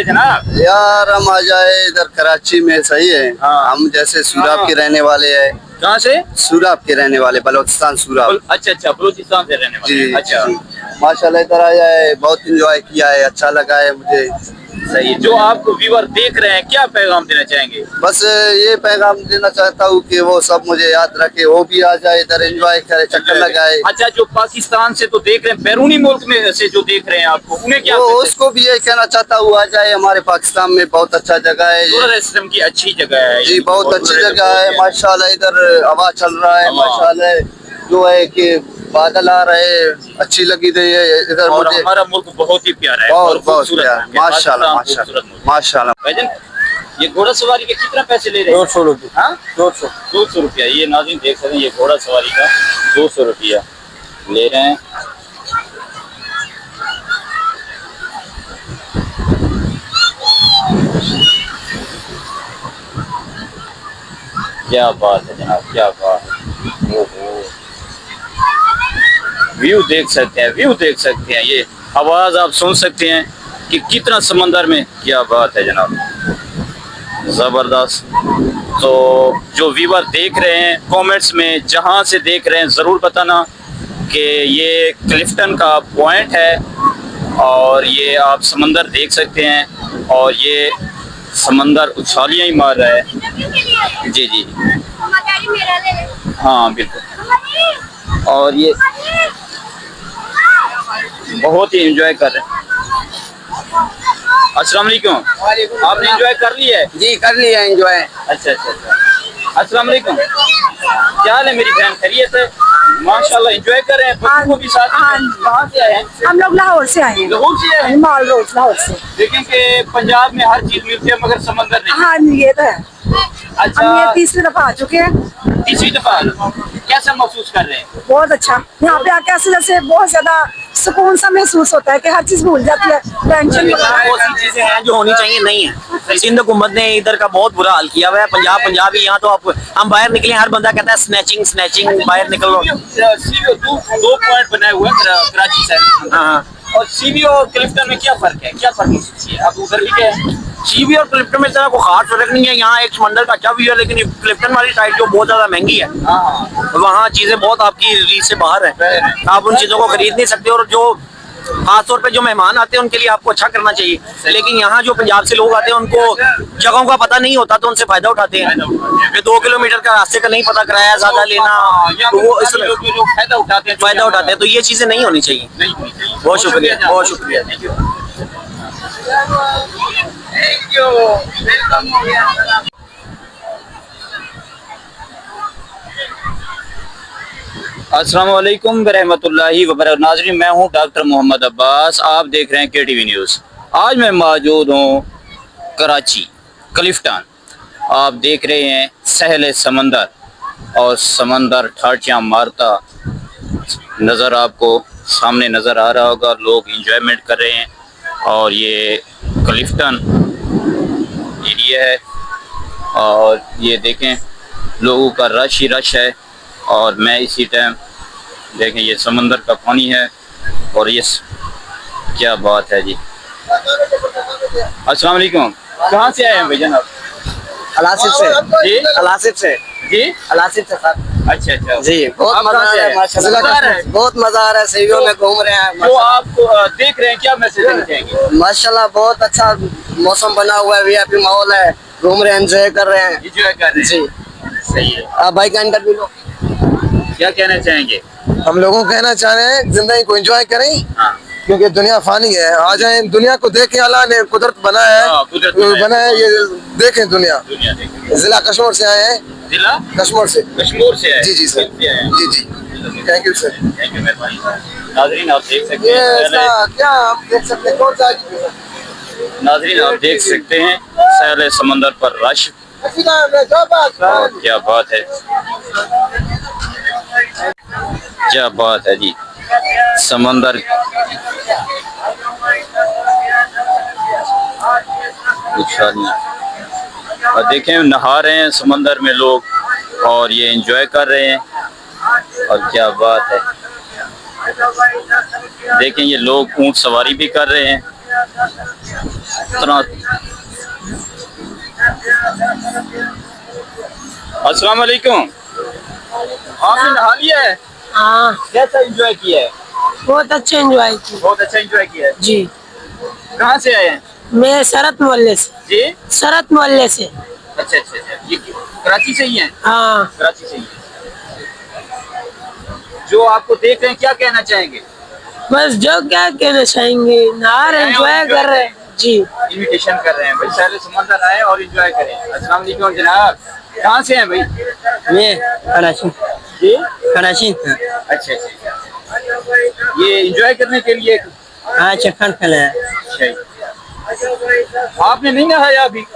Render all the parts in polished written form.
जनाब यार हम आ जाए इधर कराची में सही है। हाँ। हम जैसे सूराब के रहने वाले हैं। कहाँ से? सूराब के रहने वाले, बलोचिस्तान सूराब। अच्छा, बलूचिस्तान से रहने वाले। जी अच्छा, जी। माशाल्लाह इधर आया है, बहुत इंजॉय किया है, अच्छा लगा है मुझे। सही। जो आपको व्यूअर देख रहे हैं, क्या पैगाम देना चाहेंगे? बस ये पैगाम देना चाहता हूँ कि वो सब मुझे याद रखे, वो भी आ जाए इधर एंजॉय करे, चक्कर लगाए। अच्छा, जो पाकिस्तान से तो देख रहे हैं, बैरूनी मुल्क में से जो देख रहे हैं आपको, उन्हें क्या वो मैसेज? उसको भी ये कहना चाहता हूँ आ जाए, हमारे पाकिस्तान में बहुत अच्छा जगह है ये। टूरिज्म की अच्छी जगह है जी बहुत अच्छी जगह है माशाल्लाह। इधर हवा चल रहा है माशाल्लाह, जो है कि बादल आ रहे हैं, अच्छी लगी रही है इधर और मुझे। हमारा मुल्क बहुत ही प्यारा है, बहुत बहुत खूबसूरत प्यार, मुल्क है, माशाल्लाह पाकिस्तान खूबसूरत माशाल्लाह मुल्क। माशाल्लाह। भाईजान, ये घोड़ा सवारी के कितना पैसे ले रहे हैं? 200 रुपये। हाँ, 200 200 रुपया। ये नाज़रीन देख सकते हैं, ये घोड़ा सवारी का 200 रुपया ले रहे हैं। क्या बात है जनाब, क्या बात है। ओहो, व्यू देख सकते हैं, व्यू देख सकते हैं, ये आवाज़ आप सुन सकते हैं कि कितना समंदर में। क्या बात है जनाब, ज़बरदस्त। तो जो व्यूअर देख रहे हैं, कमेंट्स में जहाँ से देख रहे हैं ज़रूर बताना कि ये क्लिफ्टन का पॉइंट है और ये आप समंदर देख सकते हैं और ये समंदर उछालियाँ ही मार रहा है। जी जी, हाँ बिल्कुल। और ये बहुत ही एंजॉय कर रहे हैं। अस्सलाम वालेकुम, आपने एंजॉय कर लिया है? जी कर लिया एंजॉय। अच्छा अच्छा अच्छा। अस्सलाम वालेकुम, क्या हाल है मेरी बहन? खैरियत है? माशाल्लाह एंजॉय कर रहे हैं, बच्चों को भी साथ। कहाँ से आए हैं? हम लोग लाहौर से आए हैं। लाहौर से आए हैं? माल रोड लाहौर से। लेकिन कि पंजाब में हर चीज मिलती है मगर समंदर नहीं। हाँ ये तो है। अच्छा, हम ये तीसरी दफा आ चुके हैं। तीसरी दफा कैसा महसूस कर रहे हैं? बहुत अच्छा, यहाँ पे आके ऐसे जैसे बहुत ज्यादा सुकून सा महसूस होता है कि हर चीज भूल जाती है, टेंशन बहुत सी चीजें हैं जो होनी चाहिए नहीं है। सिंध हुकूमत ने इधर का बहुत बुरा हाल किया हुआ है। पंजाब ही यहाँ तो आप हम बाहर निकले, हर बंदा कहता है स्नैचिंग स्नैचिंग, बाहर निकलो। दो पॉइंट बनाए हुए हैं कराची से। हाँ, और सीबी और क्लिफ्टन में क्या फर्क है, क्या फर्क है? आप उधर भी गए? सीबी और क्लिफ्टन में इतना कोई खास फर्क नहीं है। यहाँ एक समंदर का अच्छा व्यू है, लेकिन क्लिफ्टन वाली साइड जो बहुत ज्यादा महंगी है, हाँ, वहाँ चीजें बहुत आपकी रीच से बाहर है, आप उन चीजों को खरीद नहीं सकते। और जो खास तौर पे जो मेहमान आते हैं उनके लिए आपको अच्छा करना चाहिए। लेकिन यहाँ जो पंजाब से लोग आते हैं उनको जगहों का पता नहीं होता तो उनसे फायदा उठाते हैं। ये 2 किलोमीटर का रास्ते का नहीं पता, किराया ज्यादा लेना, तो वो इसलिए फायदा उठाते हैं। तो ये चीजें नहीं होनी चाहिए। बहुत शुक्रिया, बहुत शुक्रिया। अस्सलाम वालेकुम रहमतुल्लाहि व बरकातहू। नाज़रीन, मैं हूं डॉक्टर मोहम्मद अब्बास, आप देख रहे हैं KTV न्यूज़। आज मैं मौजूद हूं कराची क्लिफ्टन। आप देख रहे हैं सहले समंदर और समंदर ठाठियाँ मारता नज़र आपको सामने नज़र आ रहा होगा। लोग इंजॉयमेंट कर रहे हैं और ये क्लिफ्टन एरिया है और ये देखें लोगों का रश ही रश है। और मैं इसी टाइम देखें ये समंदर का पानी है और ये क्या बात है जी। अस्सलाम वालेकुम, कहाँ से आए हैं भाईजान आप? अलासिफ से जी, अलासिफ से जी, अलासिफ से सर। अच्छा अच्छा जी बहुत आप मजा कहाँ आ से रहा है आए? माशाल्लाह, मजा आ रहा है? बहुत मजा आ रहा है। सही में घूम रहे हैं जो आप देख रहे हैं, क्या मैसेज देना चाहेंगे? माशाल्लाह, बहुत अच्छा मौसम बना हुआ है, वीआईपी माहौल है, घूम रहे हैं, एंजॉय कर रहे हैं। एंजॉय कर रहे हैं जी सही है। आप भाई का इंटरव्यू लो। क्या कहना चाहेंगे? हम लोगों को कहना चाह रहे हैं जिंदगी को एंजॉय करें, हाँ, क्योंकि दुनिया फानी है। आ जाए, दुनिया को देखें, अल्लाह ने कुदरत बनाया हाँ, है, कुदरत बना है, ये देखें दुनिया। दुनिया देखें। जिला कश्मीर से आए हैं, जिला कश्मीर से। कश्मीर से है? जी जी सर, से आए हैं। जी जी, thank you sir. Thank you, मेहरबानी। नाज़रीन, आप देख सकते ये हैं इसका क्या आप देख सकते हैं, कौन सा नाज़रीन आप देख सकते हैं सहले समंदर पर रश। क्या बात है, क्या बात है जी। समंदर उछालियाँ और देखें नहा रहे हैं समंदर में लोग और ये एंजॉय कर रहे हैं और क्या बात है। देखें ये लोग ऊंट सवारी भी कर रहे हैं अस्सलाम वालेकुम। आपने नहा लिया है? हाँ, कैसा एंजॉय किया है? बहुत अच्छा एंजॉय किया बहुत अच्छा एंजॉय किया है। जी। कहाँ से आए हैं? मैं शरत मोहल्ले से। जी। शरत मोहल्ले से। अच्छा अच्छा अच्छा, ये कराची से ही हैं? हाँ, कराची से ही हैं। जो आपको देख रहे हैं क्या कहना चाहेंगे? बस जो क्या कहना चाहेंगे, नहा रहे एंजॉय कर रहे हैं जी। इनविटेशन कर रहे हैं भाई, सारे समंदर आए और एंजॉय करें। अस्सलाम वालेकुम जनाब, कहाँ से हैं भाई? मैं कराची। जी। कराची। अच्छा अच्छा, ये एंजॉय करने के लिए? हाँ, चक्कर खेले हैं। आपने नहीं नहाया अभी?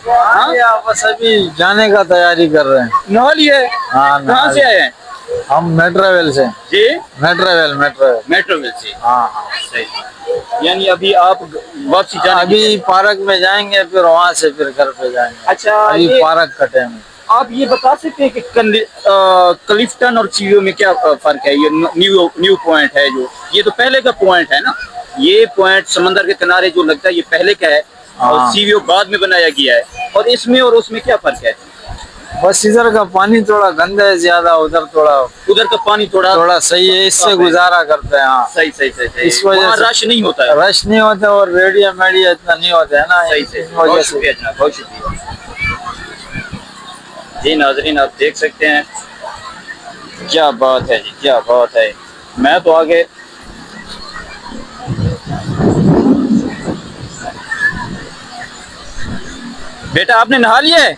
हाँ, बस अभी जाने का तैयारी कर रहे हैं। नहा लिया है? हाँ, नहा कहाँ से लिया। आए हैं? हम मेट्रोवेल से। जी। मेट्रोवेल मेट्रोवेल से। हाँ। सही। यानी अभी आप वापसी जाने अभी पार्क में जाएंगे, फिर वहाँ से फिर घर पे जाएंगे। अच्छा, अभी ये पार्क का टाइम है। आप ये बता सकते हैं कि क्लिफ्टन और सीवीओ में क्या फर्क है? ये न्यू पॉइंट है जो, ये तो पहले का पॉइंट है ना, ये पॉइंट समंदर के किनारे जो लगता है ये पहले का है और हाँ। सीवीओ बाद में बनाया गया है, और इसमें और उसमें क्या फर्क है? बस इधर का पानी थोड़ा गंदा है ज्यादा, उधर उधर का पानी थोड़ा सही है, इससे गुजारा करते हैं। हाँ, सही सही सही सही। इस वजह वहाँ से रश नहीं होता है। रश नहीं होता और रेडिया मेडिया इतना नहीं होता है ना, सही सही, इस बहुत वजह से। शुक्रिया जनाब, बहुत शुक्रिया। जी नाजरीन, आप देख सकते हैं, क्या बात है जी, क्या बात है। मैं तो आगे बेटा, आपने नहा लिया है?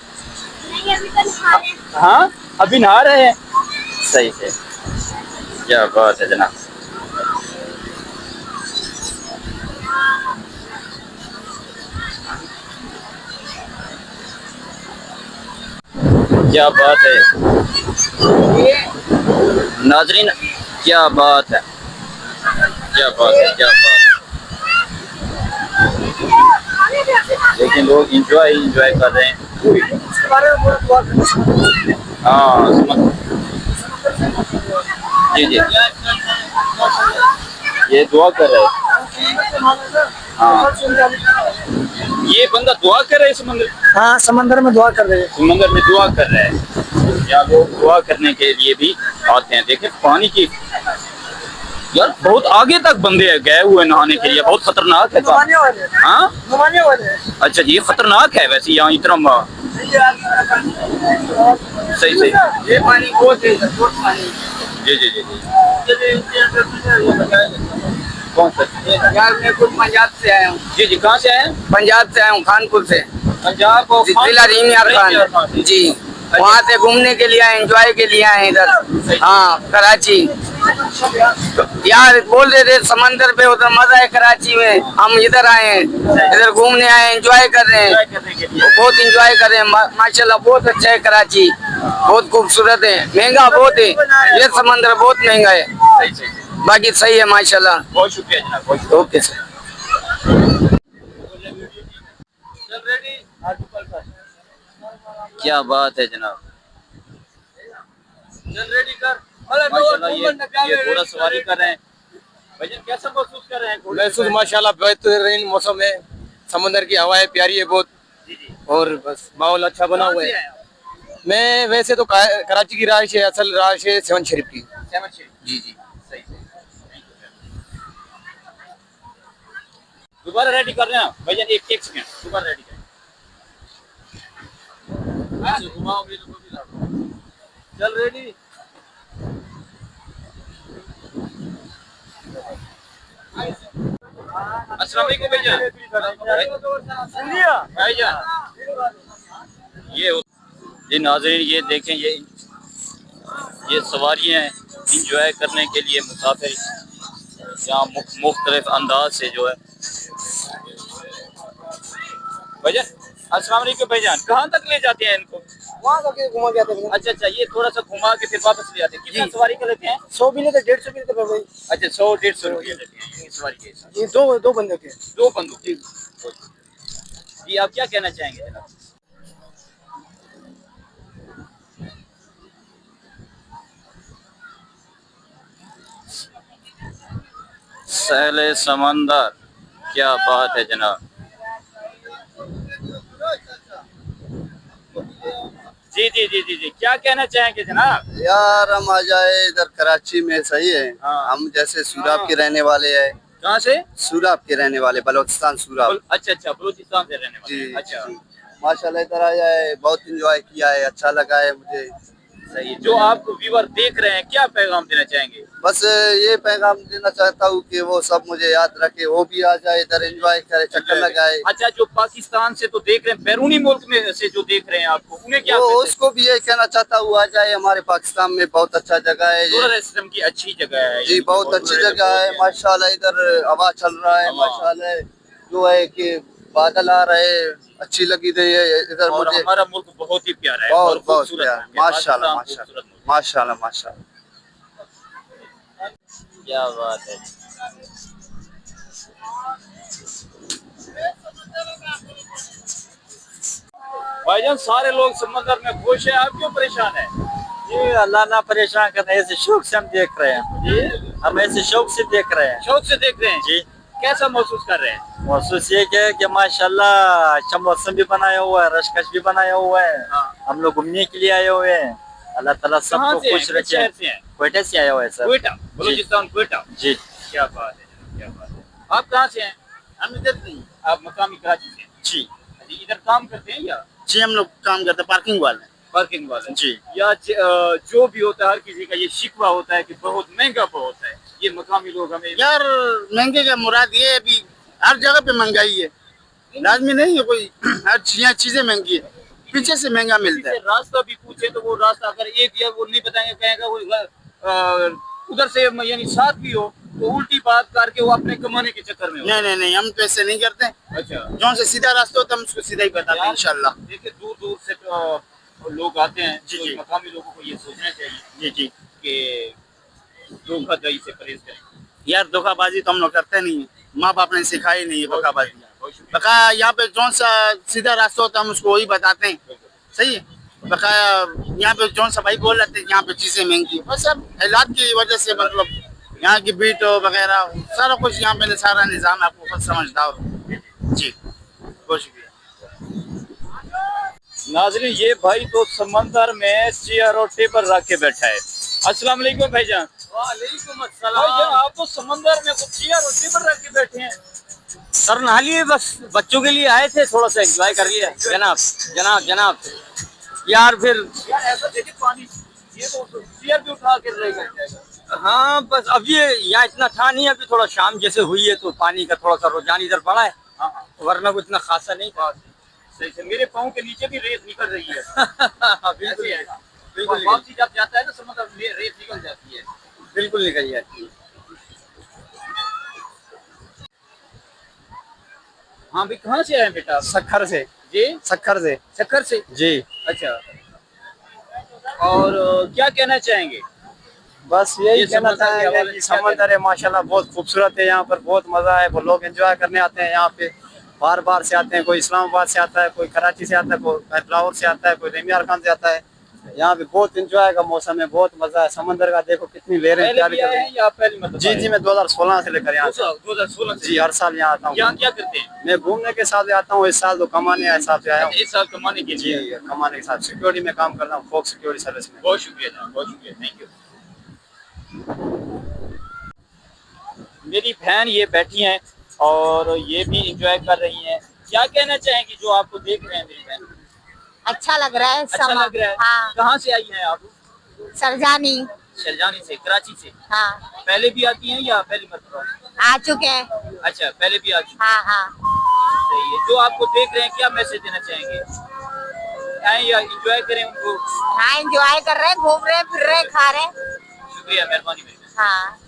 हाँ, अभी नहा रहे हैं। सही है, क्या बात है जनाब। क्या बात है नाजरीन, क्या बात है, क्या बात है, क्या बात है। लेकिन लोग इंजॉय कर रहे हैं। हाँ, जी जी, ये दुआ कर रहे हैं। हाँ, ये बंदा दुआ कर रहे हैं समंदर। हाँ, समंदर में दुआ कर रहे हैं। समंदर में दुआ कर रहे हैं, या लोग दुआ करने के लिए भी आते हैं। देखें पानी की, यार बहुत आगे तक बंदे गए हुए नहाने के लिए, बहुत खतरनाक है। हाँ, अच्छा जी, ये खतरनाक है वैसे यहाँ इतना। सही सही, ये पानी बहुत है, जी जी जी जी। कौन सा? यार मैं खुद पंजाब से आया हूँ। जी जी, कहाँ से आए हैं? पंजाब से आया हूँ, खानपुर से। पंजाब और जिला रीमियार खान जी। वहाँ से घूमने के लिए आए, एंजॉय के लिए आए इधर। हाँ, कराची। यार बोल रहे थे समंदर पे उधर मजा है कराची में, हम इधर आए हैं, इधर घूमने आए, एंजॉय कर रहे हैं, बहुत एंजॉय कर रहे हैं। माशाल्लाह बहुत अच्छा है कराची, बहुत खूबसूरत है। महंगा बहुत है, ये समंदर बहुत महंगा है, बाकी सही है माशाल्लाह। बहुत शुक्रिया जनाब, बहुत शुक्रिया। Okay sir. क्या बात है जनाब, माशाल्लाह ये घोड़ा सवारी कर रहे हैं। भैया कैसा महसूस कर रहे हैं? महसूस माशाल्लाह बेहतरीन मौसम है, समुद्र की हवाएं प्यारी है बहुत, और बस माहौल अच्छा बना हुआ है। मैं वैसे तो कराची की राइश है, असल राइश है सेवन शरीफ की। जी जी, सही सही। दोबारा रेडी कर रहे हैं भैया, एक सेकंड, दोबारा रेडी करें। चल रेडी। अस्सलाम वालेकुम भैया। भैया ये नाज़रीन, ये देखें, ये सवारियाँ हैं इंजॉय करने के लिए मुसाफिर यहाँ मुख्तलिफ अंदाज से जो है। भैया अस्सलाम वालेकुम भाईजान, कहाँ तक ले जाते हैं इनको? वहाँ जाके घुमा के आते हैं। अच्छा अच्छा, ये थोड़ा सा घुमा के फिर वापस ले जाते हैं। कितना सवारी का लेते हैं? 100 भी लेते, 150 भी लेते भाई। अच्छा, 100-150 रुपये लेते हैं ये सवारी के हिसाब ये दो बंदे के। से। 2 बंदों के। जी, आप क्या कहना चाहेंगे जनाब? सहले समंदर, क्या बात है जनाब। जी जी जी जी जी, क्या कहना चाहेंगे जनाब? यार हम आ जाए इधर कराची में सही है। हाँ। हम जैसे सूराब के रहने वाले हैं, कहाँ से? सूराब के रहने वाले, बलोचिस्तान सूराब। अच्छा अच्छा, बलूचिस्तान से रहने वाले जी हैं। अच्छा जी। माशाल्लाह इधर आ जाए, बहुत इंजॉय किया है, अच्छा लगा है मुझे। सही है। जो आपको व्यूअर देख रहे हैं, क्या पैगाम देना चाहेंगे? बस ये पैगाम देना चाहता हूँ कि वो सब मुझे याद रखे, वो भी आ जाए इधर एंजॉय करे, चक्कर लगाए। अच्छा, जो पाकिस्तान से तो देख रहे हैं, बैरूनी मुल्क में से जो देख रहे हैं आपको, उन्हें क्या वो मैसेज? उसको भी ये कहना चाहता हूँ आ जाए, हमारे पाकिस्तान में बहुत अच्छा जगह है ये। सोलर सिस्टम की अच्छी जगह है जी बहुत अच्छी जगह है माशाल्लाह। इधर हवा चल रहा है माशाल्लाह, जो है कि बादल आ रहे हैं, अच्छी लगी रही है इधर और मुझे। हमारा मुल्क बहुत ही प्यारा है, बहुत बहुत खूबसूरत प्यार, मुल्क है, माशाल्लाह पाकिस्तान खूबसूरत मुल्क माशाल्लाह माशाल्लाह। है। क्या बात है। भाईजान, सारे लोग समंदर में खुश है, आप क्यों परेशान है? ये अल्लाह ना परेशान करना, ऐसे शौक से हम देख रहे हैं जी, हम ऐसे शौक से देख रहे हैं शौक से देख रहे हैं जी। कैसा महसूस कर रहे हैं? महसूस ये क्या है कि माशाल्लाह अच्छा मौसम भी बनाया हुआ है, रशकश भी बनाया हुआ है। हाँ। हम लोग घूमने के लिए आए हुए हैं। अल्लाह ताला कहाँ सबको से हैं? खुश किस रखे। शहर से हैं? क्वेटा से आया हुआ है सर। क्वेटा, बलूचिस्तान क्वेटा। जी क्या बात है, क्या बात है। आप कहाँ से हैं? हम इधर से हैं। आप मकामी कराची से हैं? जी जी, इधर काम करते हैं या जी, हम लोग काम करते हैं पार्किंग वाले। पार्किंग वाले? जी। या जो भी होता है, हर किसी का ये शिकवा होता है कि बहुत महंगा बहुत है, ये मकामी लोग हमें। यार महंगे का मुराद ये है, अभी हर जगह पे महंगाई है, लाजमी नहीं है कोई हर चीजें महंगी है, पीछे से महंगा मिलता है। रास्ता भी पूछे तो वो रास्ता अगर एक दिया वो नहीं बताएंगे, कहेगा वो उधर से यानी साथ भी हो तो उल्टी बात करके वो अपने कमाने के चक्कर में हो। नहीं, हम तो ऐसे नहीं करते। अच्छा, जो से सीधा रास्ता होता है हम उसको सीधा ही बताते हैं इंशाल्लाह। देखिए दूर दूर से लोग आते हैं, जी, तो जी। मकामी लोगों को ये सोचना चाहिए जी जी। कि धोखाधड़ी से परहेज करें। यार धोखाबाजी तो हम लोग करते नहीं है, माँ बाप ने सिखाई नहीं है धोखाबाजी। बहुत शुक्रिया। बकाया यहाँ पे जौन सा सीधा रास्ता होता है हम उसको वही बताते हैं, सही है। बकाया यहाँ पे जौन सा भाई बोल रहे थे यहाँ पे चीजें महंगी, बस अब हालात की वजह से, मतलब यहाँ की बीट वगैरह सारा कुछ यहाँ पे सारा निजाम है, आपको खुद समझदार हो। जी बहुत शुक्रिया। नाज़रीन, ये भाई तो समंदर में चेयर और टेबल रख के बैठा है। अस्सलाम वालेकुम भाईजान। वालेकुम भाईजान, आप तो समंदर में कुछ चेयर और टेबल रख के बैठे हैं। सर नहा लिए, बस बच्चों के लिए आए थे, थोड़ा सा एंजॉय कर लिया। जनाब जनाब जनाब यार फिर यार ऐसा देखिए, पानी ये तो चेयर भी उठा के ले जाएगा। हाँ बस अब ये यहाँ इतना था नहीं, अभी थोड़ा शाम जैसे हुई है तो पानी का थोड़ा सा रुझान इधर बढ़ा है, हाँ हाँ, वरना कुछ इतना खासा नहीं था। सही से मेरे पाँव के नीचे भी रेत निकल रही है। बिल्कुल ऐसे है। बिल्कुल और वापसी जब जाता है ना समंदर में, रेत निकल जाती है। बिल्कुल निकल जाती है। हाँ भाई, कहाँ से आए हैं बेटा? सखर से। जी, सखर से चक्कर से। जी। अच्छा, और क्या कहना चाहेंगे? बस ये यही कहना समंदर के चाहेंगे हवाले कि से क्या समंदर है माशाल्लाह बहुत खूबसूरत है, यहाँ पर बहुत मजा है, वो लोग एंजॉय करने आते हैं यहाँ पे, बार बार से आते हैं। कोई इस्लामाबाद से आता है, कोई कराची से आता है, कोई लाहौर से आता है, कोई रेमियार खान से आता है। यहाँ पे बहुत एंजॉय का मौसम है, बहुत मजा है। समंदर का देखो कितनी लहरें पहले प्यारी भी कर आए रही हैं या पहली मतलब? जी जी, मैं 2016 से लेकर यहाँ से। 2016 से। जी हर साल यहाँ आता यहाँ हूँ। क्या करते हैं? मैं घूमने के साथ आता हूँ, इस साल तो कमाने के हिसाब से आया हूँ। इस साल कमाने के जी लिए। कमाने के साथ सिक्योरिटी में काम करता हूँ, फोक सिक्योरिटी सर्विस में। बहुत शुक्रिया जनाब, बहुत शुक्रिया, थैंक यू। मेरी बहन ये बैठी हैं और ये भी इंजॉय कर रही हैं। क्या कहना चाहेंगी जो आपको देख रहे हैं मेरी बहन? अच्छा लग रहा है। अच्छा लग रहा है। हाँ, कहाँ से आई हैं आप? सरजानी। शरजानी से, कराची से। हाँ, पहले भी आती हैं या पहली मरतबा? आ चुके हैं। अच्छा, पहले भी आ चुकी हाँ हाँ। सही है। जो आपको देख रहे हैं, क्या मैसेज देना चाहेंगे? आए या इंजॉय करें उनको? हाँ एंजॉय कर रहे हैं, घूम रहे हैं, फिर रहे हैं, खा रहे हैं। शुक्रिया, मेहरबानी मेरी बहन। हाँ।